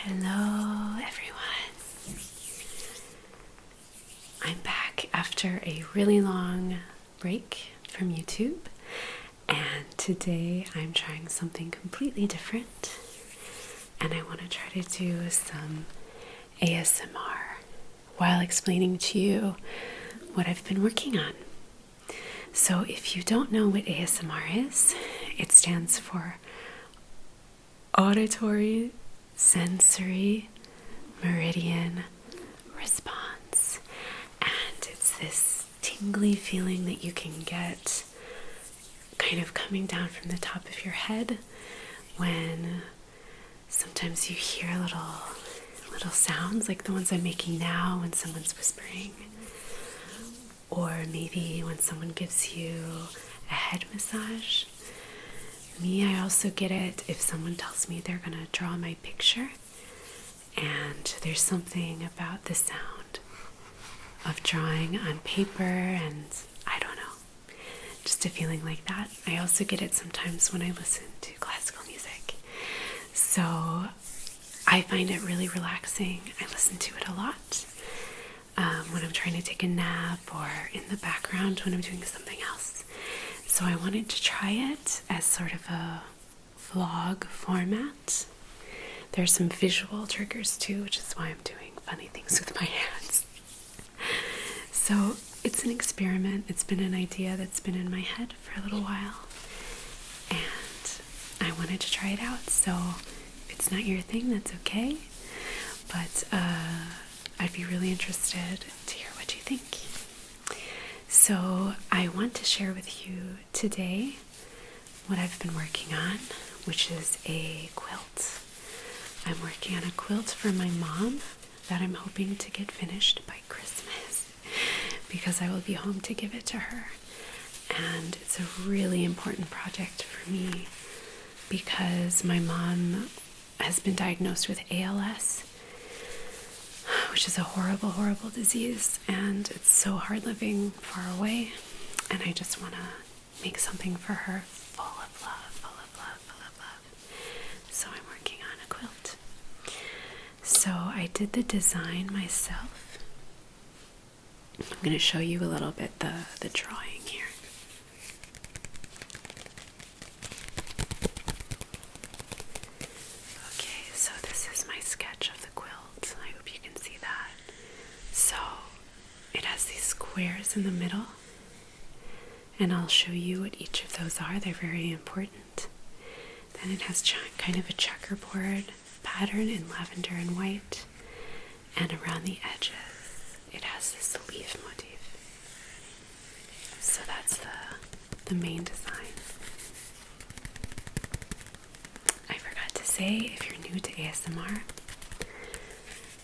Hello everyone. I'm back after a really long break from YouTube, and today I'm trying something completely different, and I want to try to do some ASMR while explaining to you what I've been working on. So if you don't know what ASMR is, it stands for Auditory Sensory Meridian Response, and it's this tingly feeling that you can get kind of coming down from the top of your head when sometimes you hear little sounds like the ones I'm making now when someone's whispering, or maybe when someone gives you a head massage. Me, I also get it if someone tells me they're going to draw my picture, and there's something about the sound of drawing on paper, and I don't know, just a feeling like that. I also get it sometimes when I listen to classical music. So I find it really relaxing. I listen to it a lot when I'm trying to take a nap or in the background when I'm doing something else. So I wanted to try it as sort of a vlog format. There's some visual triggers too, which is why I'm doing funny things with my hands. So it's an experiment. It's been an idea that's been in my head for a little while, and I wanted to try it out. So if it's not your thing, that's okay. But I'd be really interested to hear what you think. So I want to share with you today what I've been working on, which is a quilt. I'm working on a quilt for my mom that I'm hoping to get finished by Christmas because I will be home to give it to her. And it's a really important project for me because my mom has been diagnosed with ALS, which is a horrible, horrible disease, and it's so hard living far away, and I just want to make something for her full of love, full of love, full of love. So I'm working on a quilt. So I did the design myself. I'm going to show you a little bit the drawing here. Okay, so this is my sketch of the quilt. I hope you can see that. So it has these squares in the middle, and I'll show you what each of those are. They're very important. Then it has kind of a checkerboard pattern in lavender and white, and around the edges it has this leaf motif. So that's the main design. I forgot to say, if you're new to ASMR,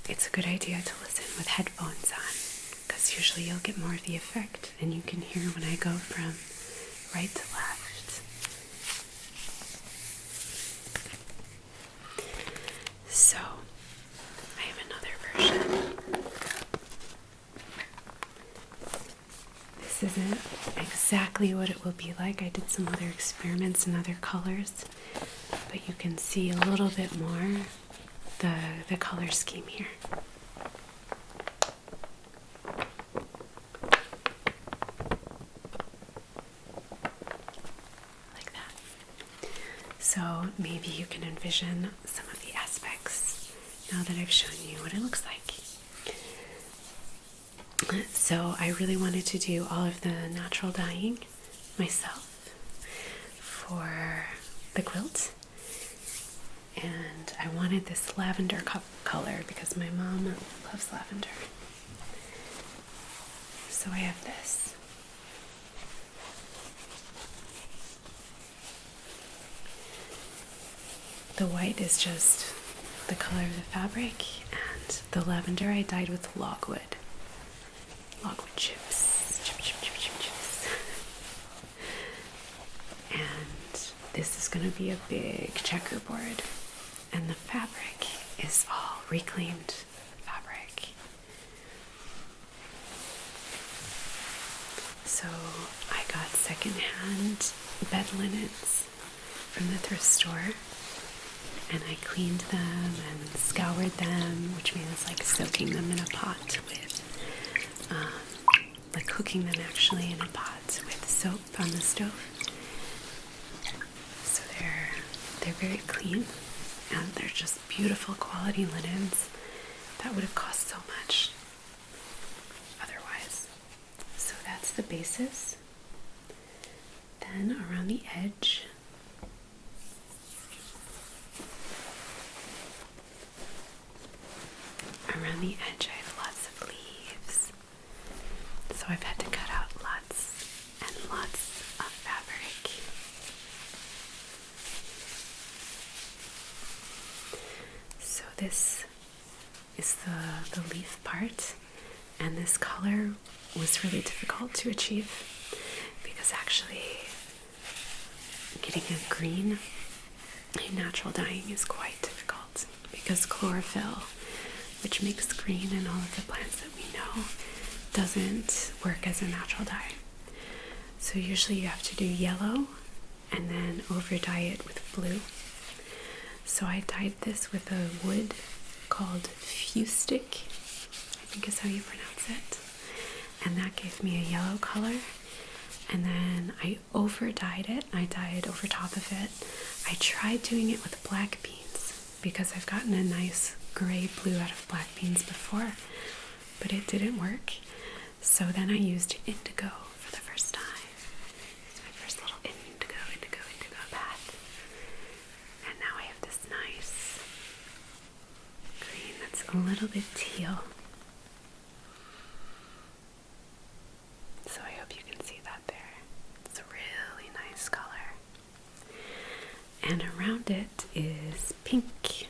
it's a good idea to listen with headphones on, because usually you'll get more of the effect, and you can hear when I go from right to left. So, I have another version. This isn't exactly what it will be like. I did some other experiments in other colors, but you can see a little bit more the color scheme here. Like that. So maybe you can envision some of the aspects now that I've shown you what it looks like. So I really wanted to do all of the natural dyeing myself for the quilt. And I wanted this lavender color because my mom loves lavender. So I have this. The white is just the color of the fabric, and the lavender I dyed with logwood. Logwood chips. Chips. And this is going to be a big checkerboard. And the fabric is all reclaimed fabric. So I got secondhand bed linens from the thrift store. and I cleaned them and scoured them, which means like soaking them in a pot with, like cooking them actually in a pot with soap on the stove. So they're very clean, and they're just beautiful quality linens that would have cost so much otherwise. So that's the basis. Then around the edge, I have lots of leaves. So I've had to cut out lots and lots of fabric. So this is the leaf part, and this color was really difficult to achieve because actually getting a green in natural dyeing is quite difficult because chlorophyll, which makes green in all of the plants that we know, doesn't work as a natural dye. So usually you have to do yellow and then over dye it with blue. So I dyed this with a wood called fustic, I think is how you pronounce it, and that gave me a yellow color. And then I over dyed it. I dyed over top of it. I tried doing it with black beans because I've gotten a nice gray blue out of black beans before, but it didn't work. So then I used indigo for the first time. It's my first little indigo bath. And now I have this nice green that's a little bit teal. So I hope you can see that there. It's a really nice color. And around it is pink.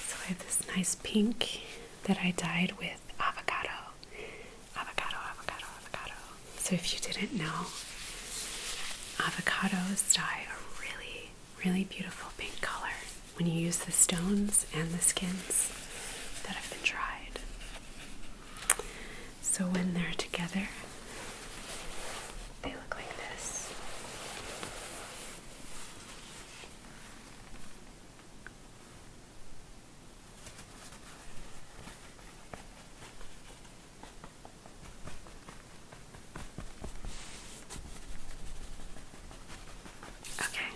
So I have this nice pink that I dyed with avocado. So if you didn't know, avocados dye a really, really beautiful pink color when you use the stones and the skins that have been dried. So when they're together, they look like this. Okay,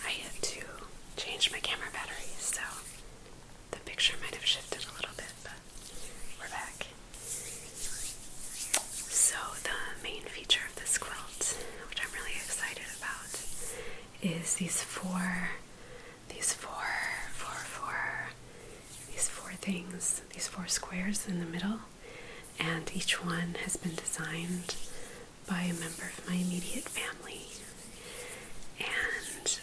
I had to change my camera battery, so the picture might have shifted a little bit, but we're back. So the main feature of this quilt, which I'm really excited about, is these four things, these four squares in the middle, and each one has been designed by a member of my immediate family, and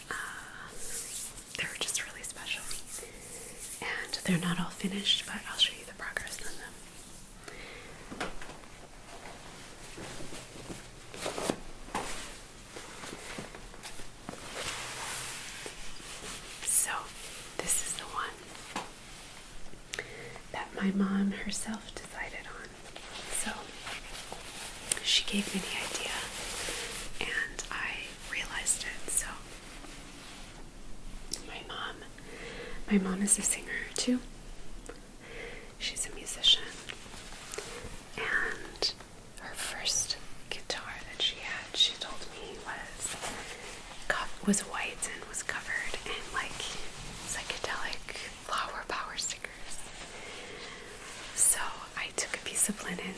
they're just really special. And they're not all finished, but I'll show you the progress on them. So this is the one that my mom herself decided on. So she gave me the idea and I realized it. So my mom is a singer too. She's a musician, and her first guitar that she had, she told me, was white and was covered in like psychedelic flower power stickers. So I took a piece of linen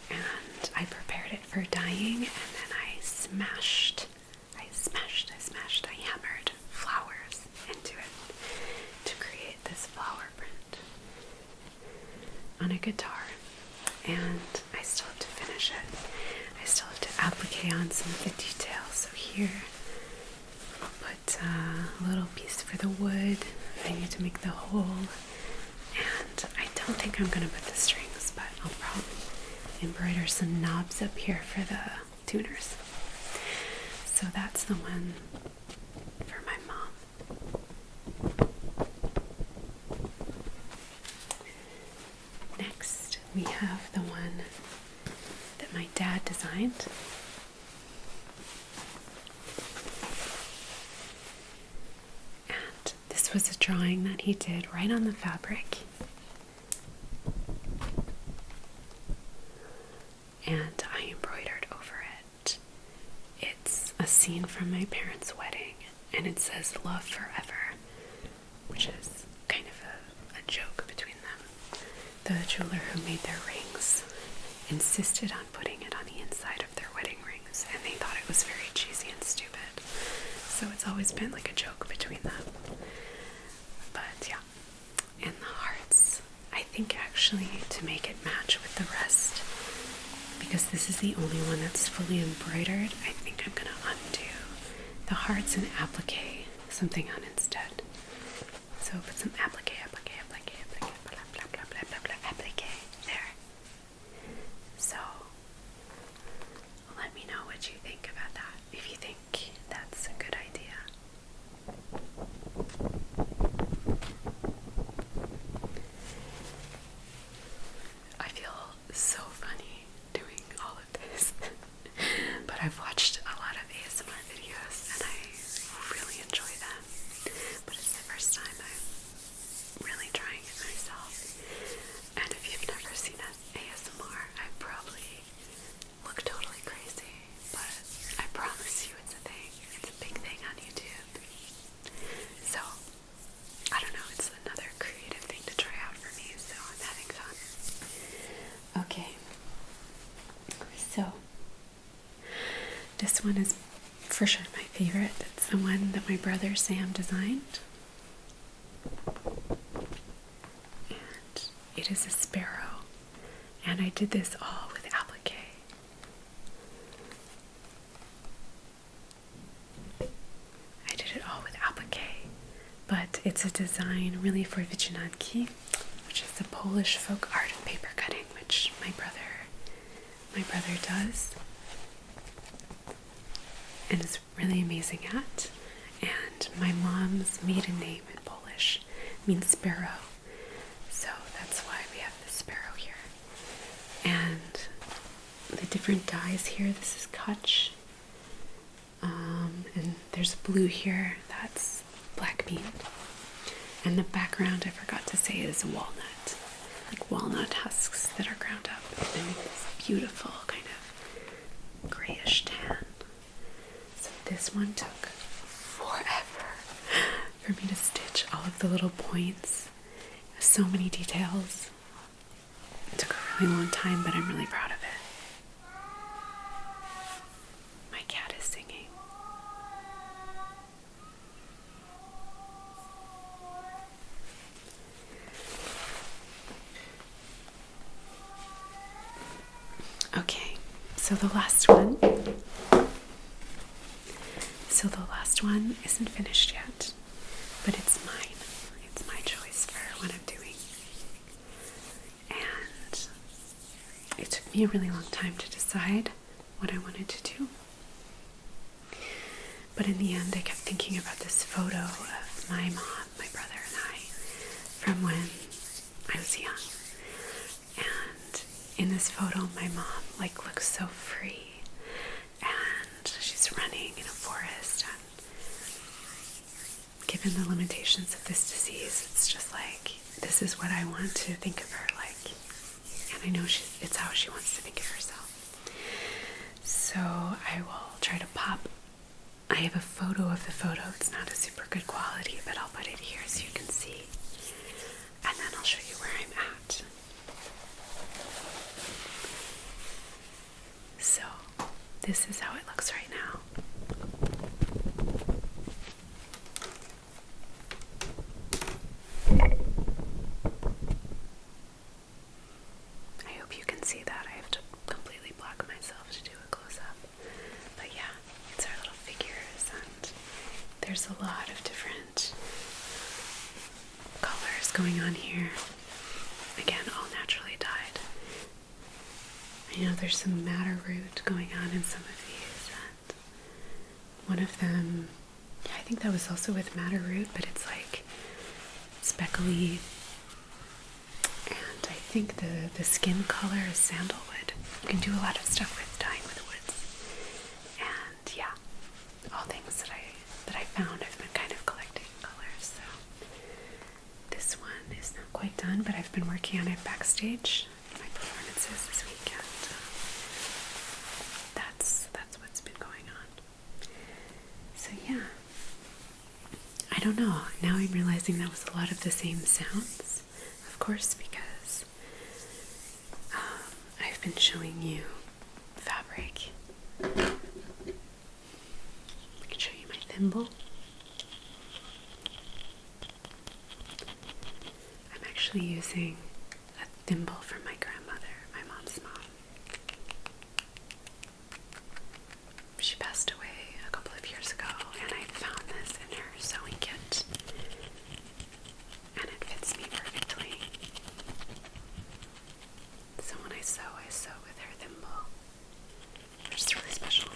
and I prepared it for dyeing, and then I hammered flowers into it to create this flower print on a guitar. And I still have to finish it. I still have to applique on some of the details. So here I'll put a little piece for the wood. I need to make the hole, and I don't think I'm going to put the strings, but I'll probably embroider some knobs up here for the tuners. So that's the one for my mom. Next, we have the one that my dad designed. this was a drawing that he did right on the fabric. And I embroidered over it. It's a scene from my parents' wedding, and it says "Love Forever," which is kind of a joke between them. The jeweler who made their rings insisted on putting it on the inside of their wedding rings, and they thought it was very cheesy and stupid. So it's always been like a joke between them. But yeah, and the hearts, I think actually to make it match with the rest, because this is the only one that's fully embroidered, I think I'm going to undo the hearts and applique something on instead. So put some applique, there. So let me know what you think about that, if you think that's a good idea. I feel so funny doing all of this, but I've watched a lot of ASMR videos and I really enjoy them, but it's the first time I'm really trying it myself. And if you've never seen ASMR, I probably look totally crazy, but I promise you it's a thing. It's a big thing on YouTube. So, I don't know, it's another creative thing to try out for me, so I'm having fun. Okay, so this one is for sure my favorite. It's the one that my brother Sam designed. And it is a sparrow. And I did this all with applique. I did it all with applique. But it's a design really for wycinanki, which is the Polish folk art of paper cutting, which my brother does and is really amazing at. And my mom's maiden name in Polish means sparrow, so that's why we have the sparrow here. And the different dyes here, this is Kutch, and there's blue here, that's black bean, and the background, I forgot to say, is walnut, like walnut husks that are ground up and make this beautiful kind of grayish tan. So this one took forever for me to stitch all of the little points. So many details. It took a really long time, but I'm really proud of it. My cat is singing. Okay, so the last one isn't finished yet, but it's mine. It's my choice for what I'm doing. And it took me a really long time to decide what I wanted to do. But in the end, I kept thinking about this photo of my mom, my brother, and I from when I was young. And in this photo, my mom looks so free, and she's running in a forest, and given the limitations of this disease, it's just this is what I want to think of her like, and I know it's how she wants to think of herself. So I will try to I have a photo of the photo. It's not a super good quality, but I'll put it here so you can see, and then I'll show you where I'm at. So this is how it looks right now. I hope you can see that. I have to completely block myself to do a close-up. But yeah, it's our little figures, and there's a lot of different colors going on here. Again, all naturally dyed. I know there's some madder root going on in some of these, and one of them, yeah, I think that was also with madder root, but it's speckly, and I think the skin color is sandalwood. You can do a lot of stuff with dyeing with woods, and yeah, all things that I found. I've been kind of collecting colors, so been working on it backstage, my performances this weekend. That's what's been going on. So yeah, I don't know. Now I'm realizing that was a lot of the same sounds, of course, because I've been showing you fabric. I can show you my thimble. I'm actually using a thimble from my grandmother, my mom's mom. She passed away a couple of years ago, and I found this in her sewing kit, and it fits me perfectly. So when I sew with her thimble. It's just really special.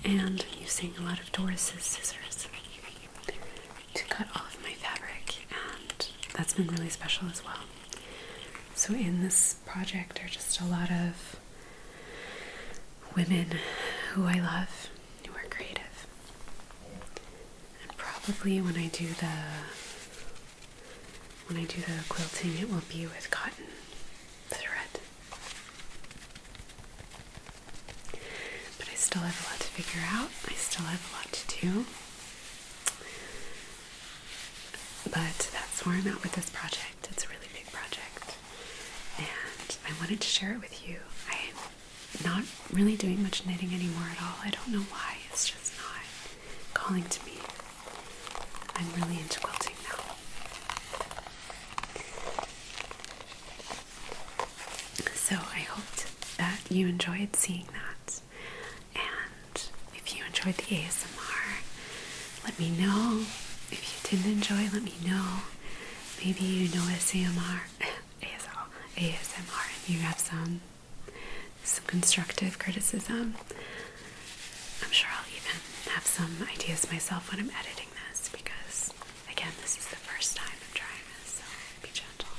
And I'm using a lot of Doris's scissors to cut all of my fabric, and that's been really special as well. So in this project are just a lot of women who I love, who are creative. And probably when I do the quilting, it will be with cotton thread. But I still have a lot to figure out. I still have a lot to do. But that's where I'm at with this project. It's a really big project. And I wanted to share it with you. I'm not really doing much knitting anymore at all. I don't know why. It's just not calling to me. I'm really into quilting now. So I hoped that you enjoyed seeing that. And if you enjoyed the ASMR, let me know. If you didn't enjoy, let me know. Maybe you know ASMR, and you have some constructive criticism. I'm sure I'll even have some ideas myself when I'm editing this, because again, this is the first time I'm trying this, so be gentle.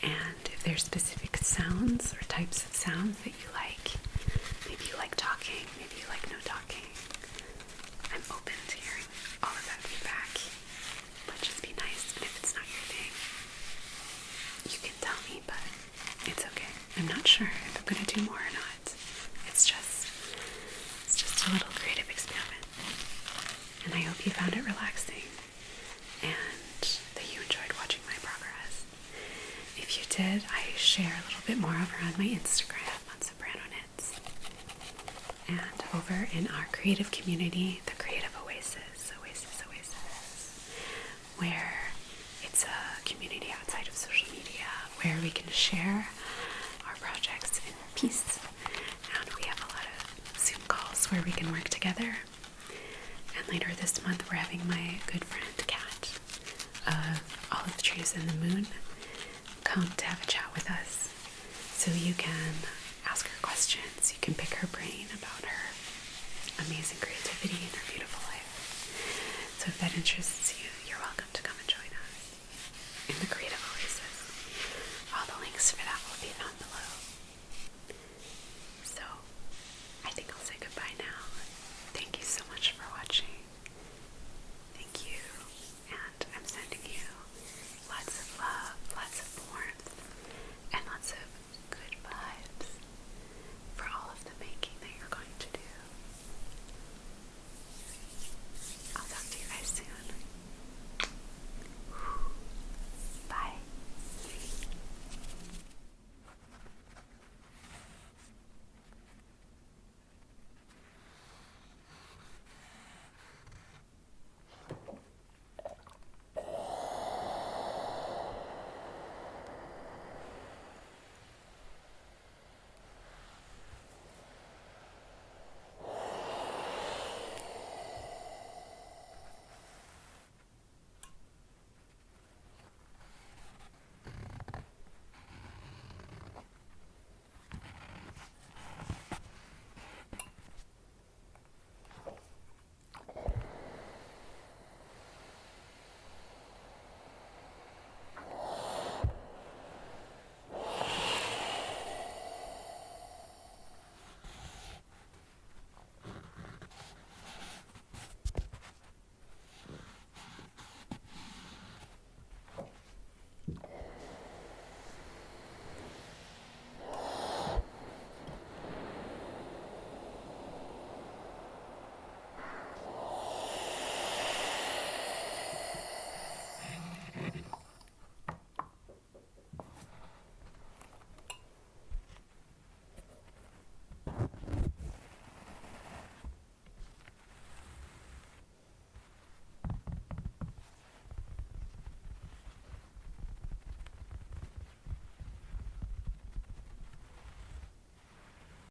And if there's specific sounds or types of sounds that you like, maybe you like talking, maybe you like no talking, I'm open to hearing all of that feedback. But just be nice, and if it's not your thing, you can tell me, but it's okay. I'm not sure if I'm going to do more or not. It's just a little creative experiment. And I hope you found it relaxing and that you enjoyed watching my progress. If you did, I share a little bit more over on my Instagram on Soprano Knits. And over in our creative community, the Creative Oasis, where it's a community outside of social media where we can share our projects in peace. And we have a lot of Zoom calls where we can work together. And later this month, we're having my good friend Kat of Olive Trees and the Moon come to have a chat with us. So you can ask her questions, you can pick her brain about her amazing creativity and her beautiful life. So if that interests you, you're welcome to come and join us in the creative